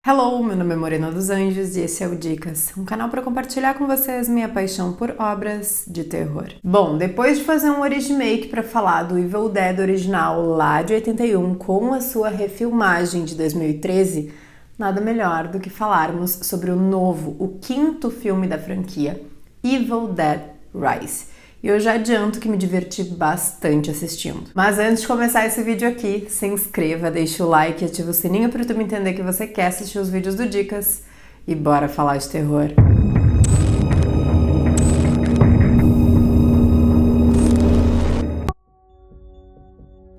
Hello, meu nome é Morena dos Anjos e esse é o Dicas, um canal para compartilhar com vocês minha paixão por obras de terror. Bom, depois de fazer um remake para falar do Evil Dead original lá de 81 com a sua refilmagem de 2013, nada melhor do que falarmos sobre o novo, o quinto filme da franquia, Evil Dead Rise. E eu já adianto que me diverti bastante assistindo. Mas antes de começar esse vídeo aqui, se inscreva, deixa o like e ativa o sininho para o YouTube entender que você quer assistir os vídeos do Dicas. E bora falar de terror.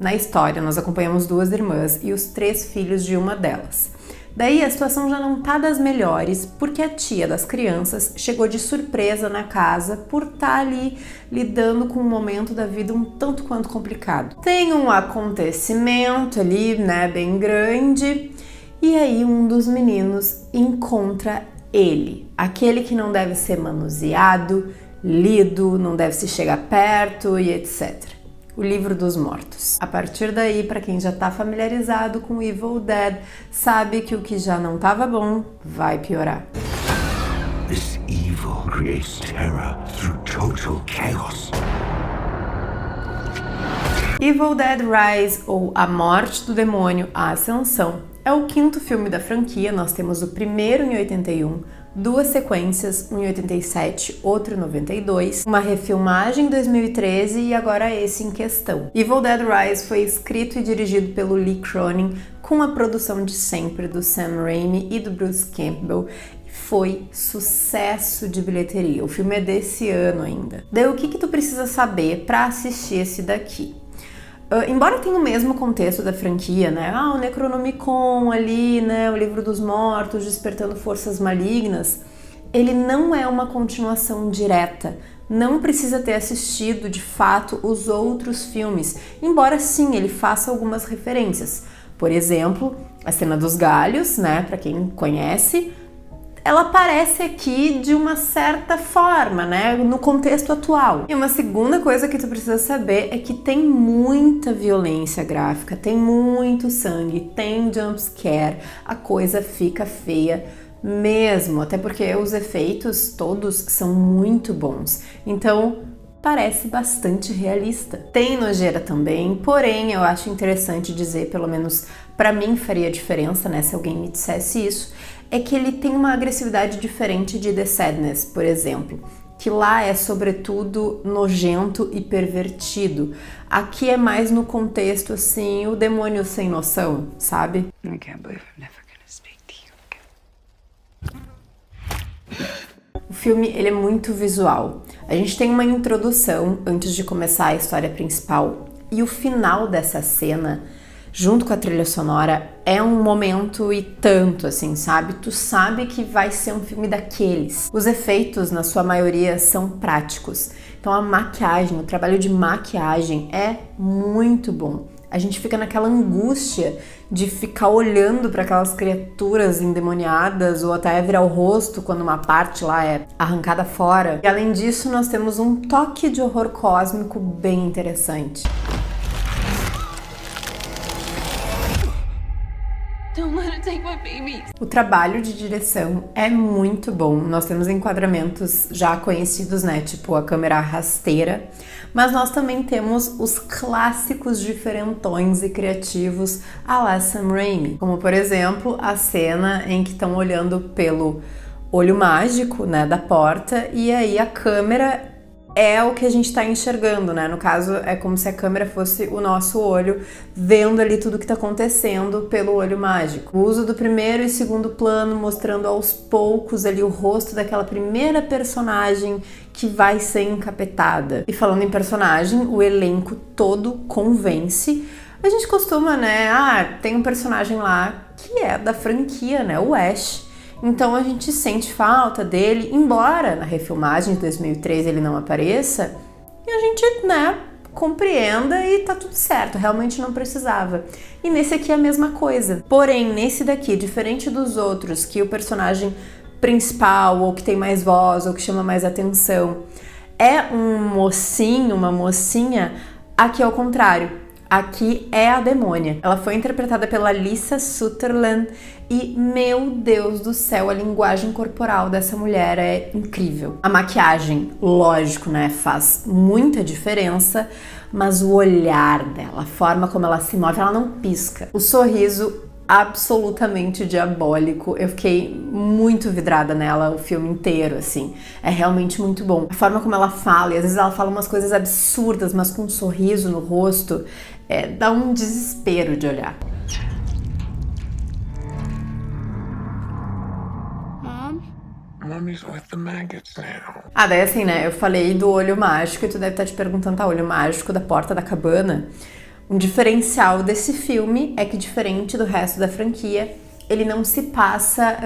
Na história, nós acompanhamos duas irmãs e os 3 filhos de uma delas. Daí a situação já não tá das melhores, porque a tia das crianças chegou de surpresa na casa por estar ali lidando com um momento da vida um tanto quanto complicado. Tem um acontecimento ali, né, bem grande, e aí um dos meninos encontra ele, aquele que não deve ser manuseado, lido, não deve se chegar perto e etc. O Livro dos Mortos. A partir daí, para quem já está familiarizado com Evil Dead, sabe que o que já não estava bom vai piorar. This evil creates terror through total chaos. Evil Dead Rise, ou A Morte do Demônio, A Ascensão, é o quinto filme da franquia. Nós temos o primeiro em 81, duas sequências, um em 87, outro em 92, uma refilmagem em 2013 e agora esse em questão. Evil Dead Rise foi escrito e dirigido pelo Lee Cronin, com a produção de sempre do Sam Raimi e do Bruce Campbell, e foi sucesso de bilheteria. O filme é desse ano ainda. Daí o que tu precisa saber para assistir esse daqui? Embora tenha o mesmo contexto da franquia, né? O Necronomicon ali, né? O Livro dos Mortos, despertando forças malignas, ele não é uma continuação direta. Não precisa ter assistido, de fato, os outros filmes, embora sim ele faça algumas referências. Por exemplo, a cena dos galhos, né? Para quem conhece, ela aparece aqui de uma certa forma, né, no contexto atual. E uma segunda coisa que tu precisa saber é que tem muita violência gráfica, tem muito sangue, tem jumpscare, a coisa fica feia mesmo, até porque os efeitos todos são muito bons. Então, parece bastante realista. Tem nojeira também, porém eu acho interessante dizer, pelo menos pra mim faria diferença, né, se alguém me dissesse isso, é que ele tem uma agressividade diferente de The Sadness, por exemplo, que lá é sobretudo nojento e pervertido. Aqui é mais no contexto, assim, o demônio sem noção, sabe? I can't believe I'm never gonna speak to you again. O filme, ele é muito visual. A gente tem uma introdução antes de começar a história principal e o final dessa cena, junto com a trilha sonora, é um momento e tanto, assim, sabe? Tu sabe que vai ser um filme daqueles. Os efeitos, na sua maioria, são práticos. Então a maquiagem, o trabalho de maquiagem é muito bom. A gente fica naquela angústia de ficar olhando para aquelas criaturas endemoniadas ou até virar o rosto quando uma parte lá é arrancada fora. E além disso, nós temos um toque de horror cósmico bem interessante. Don't let it take my babies. O trabalho de direção é muito bom. Nós temos enquadramentos já conhecidos, né? Tipo a câmera rasteira. Mas nós também temos os clássicos diferentões e criativos à la Sam Raimi. Como, por exemplo, a cena em que estão olhando pelo olho mágico, né, da porta. E aí a câmera é o que a gente tá enxergando, né? No caso, é como se a câmera fosse o nosso olho, vendo ali tudo que tá acontecendo pelo olho mágico. O uso do primeiro e segundo plano, mostrando aos poucos ali o rosto daquela primeira personagem que vai ser encapetada. E falando em personagem, o elenco todo convence. A gente costuma, né? Tem um personagem lá que é da franquia, né? O Ash. Então a gente sente falta dele, embora na refilmagem de 2003 ele não apareça, e a gente, né, compreenda e tá tudo certo, realmente não precisava. E nesse aqui é a mesma coisa. Porém, nesse daqui, diferente dos outros, que o personagem principal, ou que tem mais voz, ou que chama mais atenção, é um mocinho, uma mocinha, aqui é o contrário. Aqui é a demônia. Ela foi interpretada pela Lisa Sutherland e, meu Deus do céu, a linguagem corporal dessa mulher é incrível. A maquiagem, lógico, né, faz muita diferença, mas o olhar dela, a forma como ela se move, ela não pisca. O sorriso absolutamente diabólico. Eu fiquei muito vidrada nela o filme inteiro, assim. É realmente muito bom. A forma como ela fala, e às vezes ela fala umas coisas absurdas, mas com um sorriso no rosto, dá um desespero de olhar. Mommy's with the maggots now. Daí assim, né, eu falei do olho mágico e tu deve estar te perguntando, tá, olho mágico da Porta da Cabana? Um diferencial desse filme é que, diferente do resto da franquia, ele não se passa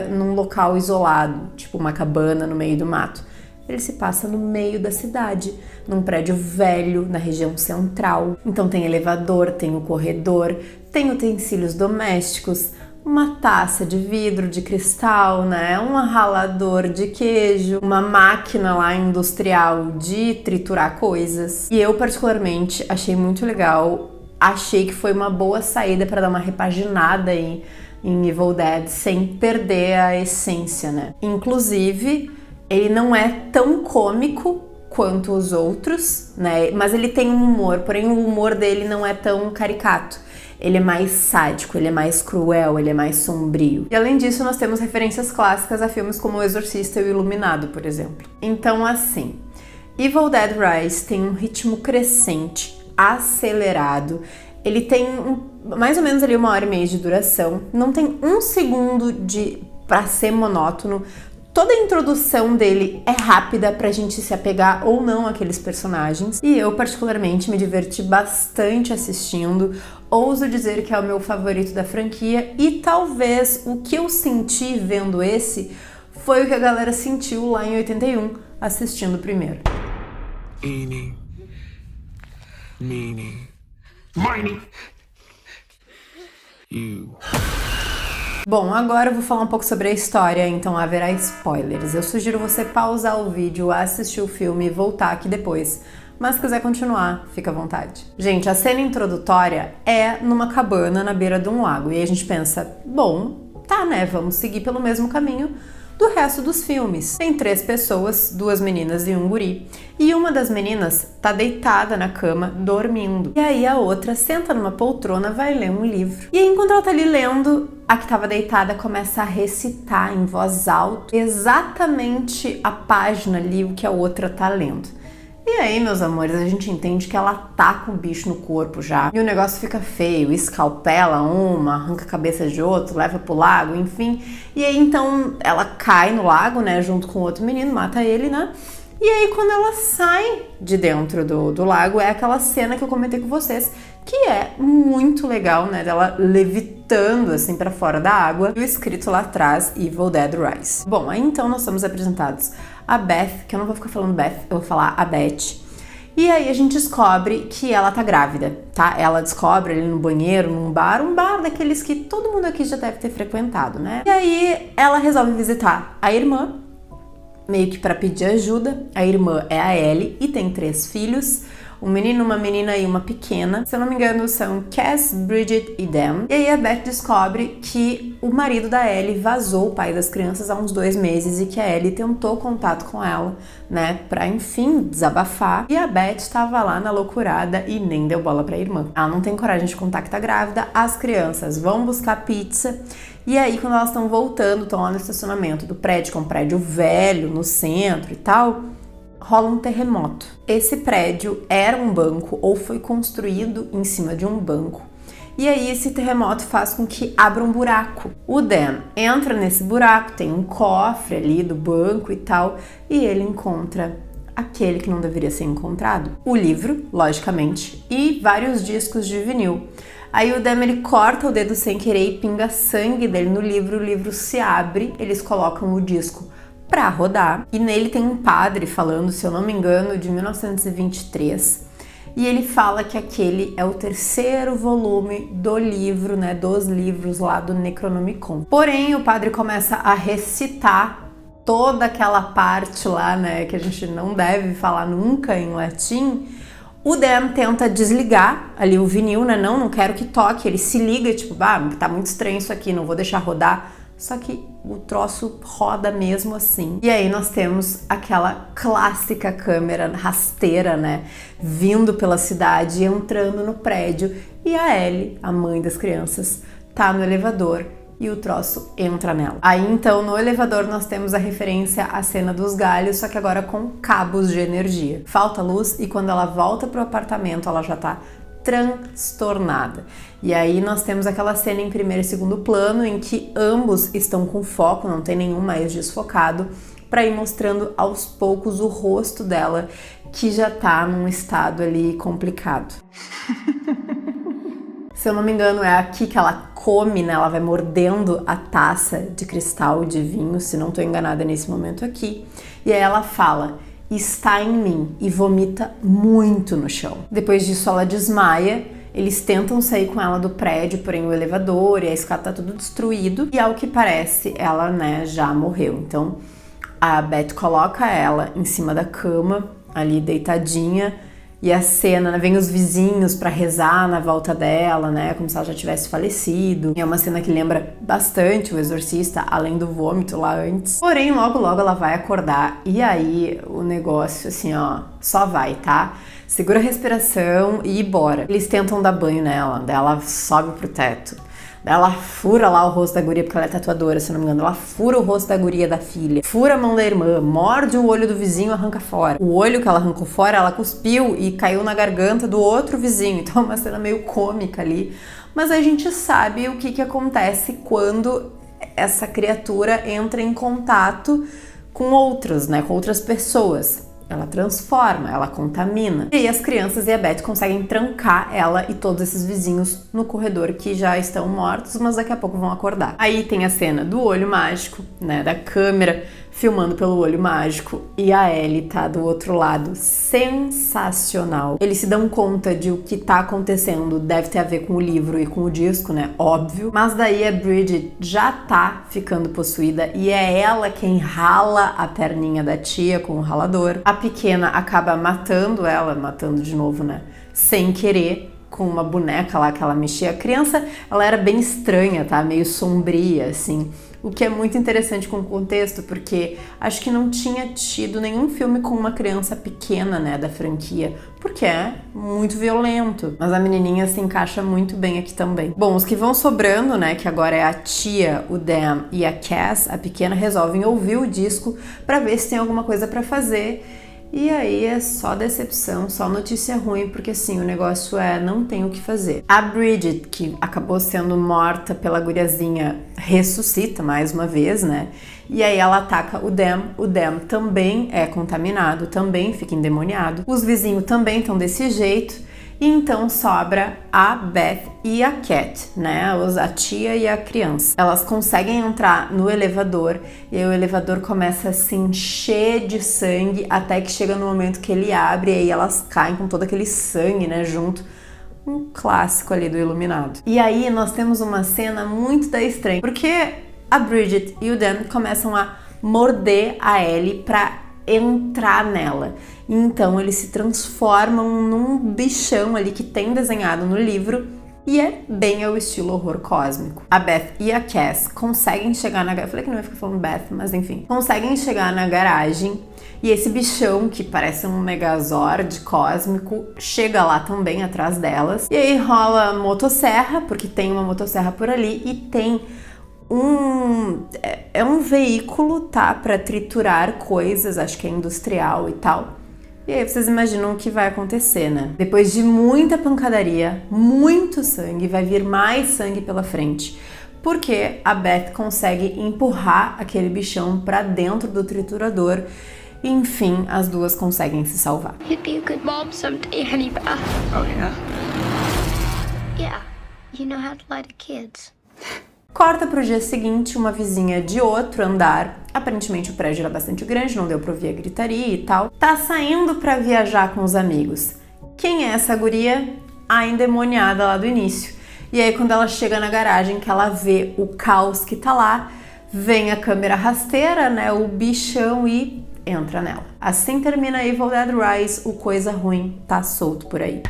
num local isolado, tipo uma cabana no meio do mato. Ele se passa no meio da cidade, num prédio velho, na região central. Então tem elevador, tem o corredor, tem utensílios domésticos, uma taça de vidro, de cristal, né? Um ralador de queijo, uma máquina lá industrial de triturar coisas. E eu, particularmente, achei muito legal. Achei que foi uma boa saída para dar uma repaginada aí em Evil Dead sem perder a essência, né? Inclusive, ele não é tão cômico quanto os outros, né? Mas ele tem um humor, porém o humor dele não é tão caricato. Ele é mais sádico, ele é mais cruel, ele é mais sombrio. E além disso, nós temos referências clássicas a filmes como O Exorcista e O Iluminado, por exemplo. Então, assim, Evil Dead Rise tem um ritmo crescente, acelerado. Ele tem mais ou menos ali 1h30 de duração. Não tem um segundo pra ser monótono. Toda a introdução dele é rápida pra gente se apegar ou não àqueles personagens. E eu, particularmente, me diverti bastante assistindo. Ouso dizer que é o meu favorito da franquia. E talvez o que eu senti vendo esse foi o que a galera sentiu lá em 81, assistindo o primeiro. Eeny, meeny, miny. You. Bom, agora eu vou falar um pouco sobre a história, então haverá spoilers. Eu sugiro você pausar o vídeo, assistir o filme e voltar aqui depois. Mas se quiser continuar, fica à vontade. Gente, a cena introdutória é numa cabana na beira de um lago. E aí a gente pensa, bom, tá, né, vamos seguir pelo mesmo caminho do resto dos filmes. Tem 3 pessoas, 2 meninas e um guri. E uma das meninas tá deitada na cama, dormindo. E aí a outra senta numa poltrona, vai ler um livro. E aí, enquanto ela tá ali lendo, a que tava deitada começa a recitar em voz alta exatamente a página ali, o que a outra tá lendo. E aí, meus amores, a gente entende que ela tá com o bicho no corpo já. E o negócio fica feio, escalpela uma, arranca a cabeça de outro, leva pro lago, enfim. E aí, então, ela cai no lago, né, junto com outro menino, mata ele, né? E aí, quando ela sai de dentro do lago, é aquela cena que eu comentei com vocês, que é muito legal, né, dela levitando, assim, pra fora da água. E o escrito lá atrás, Evil Dead Rise. Bom, aí então nós somos apresentados a Beth, que eu não vou ficar falando Beth, eu vou falar a Beth. E aí a gente descobre que ela tá grávida, tá? Ela descobre ali no banheiro, num bar, um bar daqueles que todo mundo aqui já deve ter frequentado, né? E aí ela resolve visitar a irmã, meio que pra pedir ajuda. A irmã é a Ellie e tem 3 filhos. Um menino, uma menina e uma pequena. Se eu não me engano, são Cass, Bridget e Dan. E aí a Beth descobre que o marido da Ellie vazou, o pai das crianças, há uns 2 meses e que a Ellie tentou contato com ela, né, pra, enfim, desabafar. E a Beth tava lá na loucurada e nem deu bola pra irmã. Ela não tem coragem de contar que tá grávida. As crianças vão buscar pizza. E aí, quando elas estão voltando, estão lá no estacionamento do prédio, que é um prédio velho, no centro e tal, rola um terremoto. Esse prédio era um banco ou foi construído em cima de um banco. E aí esse terremoto faz com que abra um buraco. O Dan entra nesse buraco, tem um cofre ali do banco e tal, e ele encontra aquele que não deveria ser encontrado. O livro, logicamente, e vários discos de vinil. Aí o Dan, ele corta o dedo sem querer e pinga sangue dele no livro, o livro se abre, eles colocam o disco pra rodar, e nele tem um padre falando, se eu não me engano, de 1923, e ele fala que aquele é o 3º volume do livro, né, dos livros lá do Necronomicon. Porém, o padre começa a recitar toda aquela parte lá, né, que a gente não deve falar nunca em latim. O Dan tenta desligar ali o vinil, né? Não quero que toque. Ele se liga, tipo, tá muito estranho isso aqui, não vou deixar rodar. Só que o troço roda mesmo assim. E aí nós temos aquela clássica câmera rasteira, né? Vindo pela cidade, entrando no prédio. E a Ellie, a mãe das crianças, tá no elevador e o troço entra nela. Aí então no elevador nós temos a referência à cena dos galhos, só que agora com cabos de energia. Falta luz e quando ela volta pro apartamento ela já tá transtornada. E aí nós temos aquela cena em primeiro e segundo plano em que ambos estão com foco, não tem nenhum mais desfocado, para ir mostrando aos poucos o rosto dela, que já tá num estado ali complicado. Se eu não me engano, é aqui que ela come, né? Ela vai mordendo a taça de cristal de vinho, se não tô enganada nesse momento aqui. E aí ela fala: está em mim, e vomita muito no chão. Depois disso ela desmaia, eles tentam sair com ela do prédio, porém o elevador e a escada tá tudo destruído, e ao que parece ela, né, já morreu. Então a Beth coloca ela em cima da cama, ali deitadinha, e a cena, né, vem os vizinhos pra rezar na volta dela, né, como se ela já tivesse falecido. E é uma cena que lembra bastante o Exorcista, além do vômito lá antes. Porém, logo ela vai acordar e aí o negócio, assim, ó, só vai, tá? Segura a respiração e bora. Eles tentam dar banho nela, daí ela sobe pro teto. Daí ela fura lá o rosto da guria, porque ela é tatuadora, se eu não me engano. Ela fura o rosto da guria da filha, fura a mão da irmã, morde o olho do vizinho e arranca fora. O olho que ela arrancou fora, ela cuspiu e caiu na garganta do outro vizinho. Então é uma cena meio cômica ali. Mas a gente sabe o que acontece quando essa criatura entra em contato com outras, né? Com outras pessoas. Ela transforma, ela contamina. E aí as crianças e a Beth conseguem trancar ela e todos esses vizinhos no corredor que já estão mortos, mas daqui a pouco vão acordar. Aí tem a cena do olho mágico, né, da câmera filmando pelo olho mágico, e a Ellie tá do outro lado. Sensacional. Eles se dão conta de o que tá acontecendo deve ter a ver com o livro e com o disco, né? Óbvio. Mas daí a Bridget já tá ficando possuída e é ela quem rala a perninha da tia com o ralador. A pequena acaba matando ela, matando de novo, né? Sem querer, com uma boneca lá que ela mexia. A criança, ela era bem estranha, tá? Meio sombria, assim. O que é muito interessante com o contexto, porque acho que não tinha tido nenhum filme com uma criança pequena, né, da franquia, porque é muito violento. Mas a menininha se encaixa muito bem aqui também. Bom, os que vão sobrando, né, que agora é a tia, o Dan e a Cass, a pequena, resolvem ouvir o disco pra ver se tem alguma coisa pra fazer. E aí é só decepção, só notícia ruim, porque assim, o negócio não tem o que fazer. A Bridget, que acabou sendo morta pela guriazinha, ressuscita mais uma vez, né? E aí ela ataca o Dan também é contaminado, também fica endemoniado. Os vizinhos também estão desse jeito. E então sobra a Beth e a Cat, né? A tia e a criança. Elas conseguem entrar no elevador e aí o elevador começa a se encher de sangue até que chega no momento que ele abre e aí elas caem com todo aquele sangue, né? Junto. Um clássico ali do Iluminado. E aí nós temos uma cena muito da estranha, porque a Bridget e o Dan começam a morder a Ellie pra entrar nela. Então eles se transformam num bichão ali que tem desenhado no livro e é bem ao estilo horror cósmico. A Beth e a Cass conseguem chegar na... Eu falei que não ia ficar falando Beth, mas enfim. Conseguem chegar na garagem e esse bichão, que parece um megazord cósmico, chega lá também atrás delas. E aí rola motosserra, porque tem uma motosserra por ali e tem um veículo, tá, para triturar coisas, acho que é industrial e tal. E aí vocês imaginam o que vai acontecer, né? Depois de muita pancadaria, muito sangue, vai vir mais sangue pela frente, porque a Beth consegue empurrar aquele bichão para dentro do triturador. E, enfim, as duas conseguem se salvar. You'd be a good mom someday, Honeybeth. Oh, yeah? Yeah, you know how to lie to kids. Corta pro dia seguinte, uma vizinha de outro andar, aparentemente o prédio era bastante grande, não deu pra ouvir a gritaria e tal, tá saindo pra viajar com os amigos. Quem é essa guria? A endemoniada lá do início. E aí quando ela chega na garagem, que ela vê o caos que tá lá, vem a câmera rasteira, né, o bichão e entra nela. Assim termina Evil Dead Rise, o coisa ruim tá solto por aí.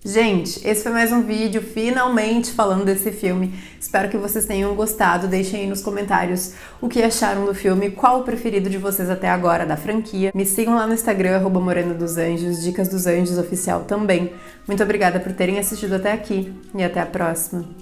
Gente, esse foi mais um vídeo, finalmente falando desse filme. Espero que vocês tenham gostado. Deixem aí nos comentários o que acharam do filme, qual o preferido de vocês até agora da franquia. Me sigam lá no Instagram, @morenodosanjos, Dicas dos Anjos Oficial também. Muito obrigada por terem assistido até aqui e até a próxima.